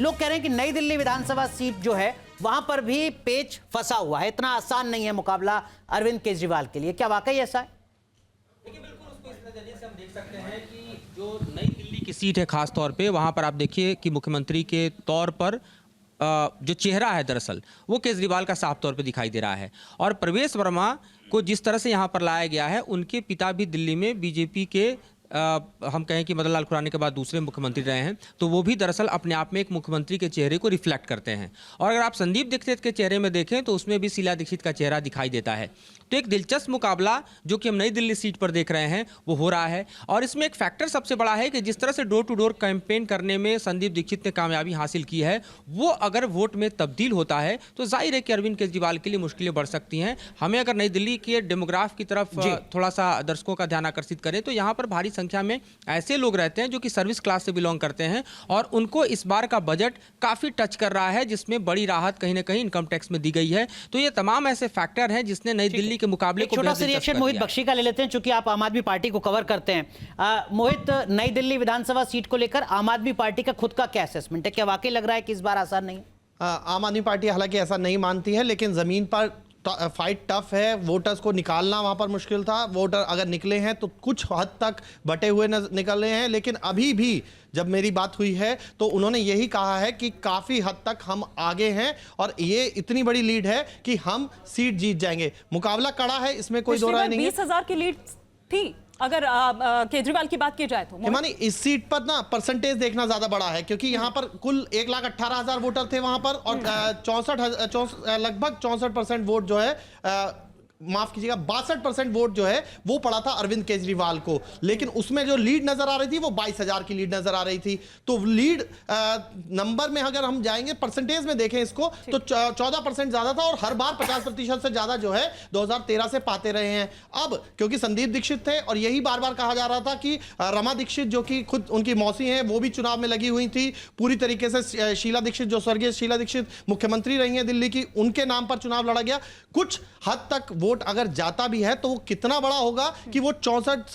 लोग कह रहे हैं कि नई दिल्ली विधानसभा सीट जो है वहां पर भी पेच फंसा हुआ है, इतना आसान नहीं है मुकाबला अरविंद केजरीवाल के लिए। क्या वाकई ऐसा है? देखिए, बिल्कुल उसको इस नजरिए से हम देख सकते हैं कि जो नई दिल्ली की सीट है, खास तौर पे वहां पर आप देखिए कि मुख्यमंत्री के तौर पर जो चेहरा है दरअसल वो केजरीवाल का साफ तौर पे दिखाई दे रहा है। और प्रवेश वर्मा को जिस तरह से यहाँ पर लाया गया है, उनके पिता भी दिल्ली में बीजेपी के हम कहें कि मदन लाल खुराना के बाद दूसरे मुख्यमंत्री रहे हैं, तो वो भी दरअसल अपने आप में एक मुख्यमंत्री के चेहरे को रिफ्लेक्ट करते हैं। और अगर आप संदीप दीक्षित के चेहरे में देखें तो उसमें भी शीला दीक्षित का चेहरा दिखाई देता है। तो एक दिलचस्प मुकाबला जो कि हम नई दिल्ली सीट पर देख रहे हैं वो हो रहा है। और इसमें एक फैक्टर सबसे बड़ा है कि जिस तरह से डोर टू डोर कैंपेन करने में संदीप दीक्षित ने कामयाबी हासिल की है, वो अगर वोट में तब्दील होता है तो जाहिर है कि अरविंद केजरीवाल के लिए मुश्किलें बढ़ सकती हैं। हमें अगर नई दिल्ली के डेमोग्राफ की तरफ थोड़ा सा दर्शकों का ध्यान आकर्षित करें तो यहाँ पर भारी संख्या में ऐसे लोग रहते हैं जो कि सर्विस क्लास से बिलोंग करते हैं, और उनको इस बार का बजट काफी टच कर रहा है, जिसमें बड़ी राहत कहीं ना कहीं इनकम टैक्स में दी गई है। तो ये तमाम ऐसे फैक्टर हैं जिसने नई दिल्ली के मुकाबले को छोटा सा रिएक्शन मोहित बख्शी का ले लेते हैं, चूंकि आप आम आदमी पार्टी को कवर करते हैं। मोहित, नई दिल्ली विधानसभा सीट को लेकर आम आदमी पार्टी का खुद का क्या असेसमेंट है? क्या वाकई लग रहा है कि इस बार आसान नहीं? आम आदमी पार्टी हालांकि ऐसा नहीं मानती है, लेकिन जमीन पर फाइट टफ है। वोटर्स को निकालना वहां पर मुश्किल था। वोटर अगर निकले हैं तो कुछ हद तक बटे हुए निकल रहे हैं, लेकिन अभी भी जब मेरी बात हुई है तो उन्होंने यही कहा है कि काफी हद तक हम आगे हैं और ये इतनी बड़ी लीड है कि हम सीट जीत जाएंगे। मुकाबला कड़ा है, इसमें कोई दो राय नहीं है। 20,000 की लीड थी अगर केजरीवाल की बात की जाए तो। हिमानी, इस सीट पर ना परसेंटेज देखना ज्यादा बड़ा है, क्योंकि यहाँ पर कुल 1,18,000 वोटर थे वहां पर, और लगभग 64% वोट जो है, माफ कीजिएगा 62% वोट जो है वो पड़ा था अरविंद केजरीवाल को। लेकिन उसमें जो लीड नजर आ रही थी वो 22,000 की लीड नजर आ रही थी। तो लीड नंबर में अगर हम जाएंगे, परसेंटेज में देखें इसको, तो 14% ज्यादा था, और हर बार 50% से ज्यादा जो है 2013 से पाते रहे हैं। अब क्योंकि संदीप दीक्षित थे, और यही बार बार कहा जा रहा था कि रमा दीक्षित जो कि खुद उनकी मौसी हैं वो भी चुनाव में लगी हुई थी पूरी तरीके से। शीला दीक्षित, जो स्वर्गीय शीला दीक्षित मुख्यमंत्री रही हैं दिल्ली की, उनके नाम पर चुनाव लड़ा गया। कुछ हद तक वोट अगर जाता भी है तो वो कितना बड़ा होगा कि वो 62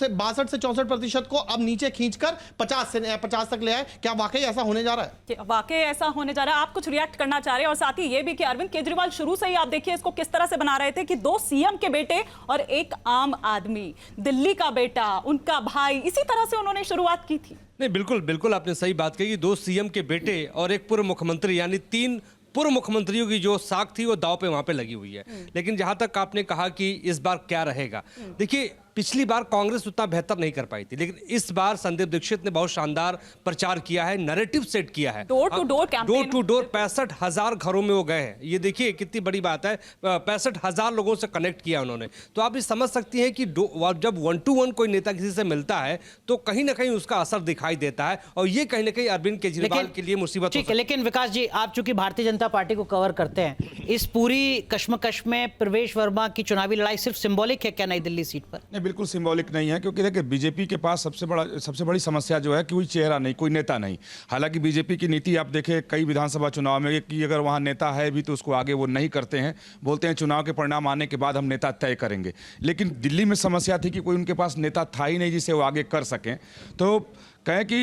से 64% को अब नीचे खींचकर 50 तक ले आए। क्या वाकई ऐसा होने जा रहा है? वाकई ऐसा होने जा रहा है। आप कुछ रिएक्ट करना चाह रहे हैं, और साथ ही ये भी कि अरविंद केजरीवाल शुरू से ही आप देखिए इसको किस तरह से बना रहे थे कि 2 सीएम के बेटे और एक आम आदमी, दिल्ली का बेटा, उनका भाई, इसी तरह से उन्होंने शुरुआत की थी। नहीं, बिल्कुल बिल्कुल आपने सही बात कही। 2 सीएम के बेटे और एक पूर्व मुख्यमंत्री, यानी 3 पूर्व मुख्यमंत्रियों की जो साख थी वो दांव पे वहां पे लगी हुई है। लेकिन जहां तक आपने कहा कि इस बार क्या रहेगा, देखिए पिछली बार कांग्रेस उतना बेहतर नहीं कर पाई थी, लेकिन इस बार संदीप दीक्षित ने बहुत शानदार प्रचार किया है, नैरेटिव सेट किया है। Door to door campaign, door to door 65,000 घरों में वो गए हैं। ये देखिए कितनी बड़ी बात है, 65,000 लोगों से कनेक्ट किया उन्होंने। तो आप ये समझ सकती हैं कि जब 1 to 1 कोई नेता किसी से मिलता है तो कहीं ना कहीं उसका असर दिखाई देता है, और ये कहीं ना कहीं अरविंद केजरीवाल के लिए मुसीबत हो सकती है। लेकिन विकास जी, आप चूंकि भारतीय जनता पार्टी को कवर करते हैं, इस पूरी कश्मकश में प्रवेश वर्मा की चुनावी लड़ाई सिर्फ सिंबॉलिक है क्या नई दिल्ली सीट पर? नहीं, बिल्कुल सिंबॉलिक नहीं है, क्योंकि देखिए बीजेपी के पास सबसे बड़ी समस्या जो है कि कोई चेहरा नहीं, कोई नेता नहीं। हालांकि बीजेपी की नीति आप देखें कई विधानसभा चुनाव में कि अगर वहां नेता है भी तो उसको आगे वो नहीं करते हैं, बोलते हैं चुनाव के परिणाम आने के बाद हम नेता तय करेंगे। लेकिन दिल्ली में समस्या थी कि कोई उनके पास नेता था ही नहीं जिसे वो आगे कर सकें। तो कहें कि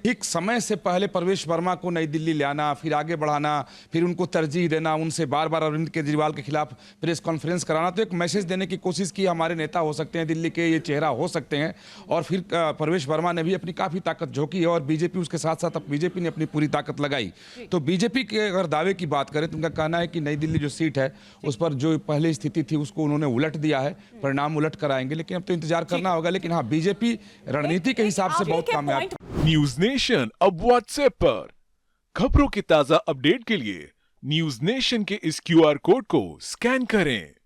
एक समय से पहले प्रवेश वर्मा को नई दिल्ली ले आना, फिर आगे बढ़ाना, फिर उनको तरजीह देना, उनसे बार बार अरविंद केजरीवाल के खिलाफ प्रेस कॉन्फ्रेंस कराना, तो एक मैसेज देने की कोशिश की हमारे नेता हो सकते हैं दिल्ली के, ये चेहरा हो सकते हैं। और फिर प्रवेश वर्मा ने भी अपनी काफ़ी ताकत झोंकी, और बीजेपी उसके साथ साथ बीजेपी ने अपनी पूरी ताकत लगाई। तो बीजेपी के अगर दावे की बात करें तो उनका कहना है कि नई दिल्ली जो सीट है उस पर जो पहले स्थिति थी उसको उन्होंने उलट दिया है, परिणाम उलट कर आएंगे। लेकिन अब तो इंतजार करना होगा। लेकिन हाँ, बीजेपी रणनीति के हिसाब से बहुत कामयाब। न्यूज नेशन अब व्हाट्सएप पर खबरों की ताजा अपडेट के लिए न्यूज नेशन के इस QR कोड को स्कैन करें।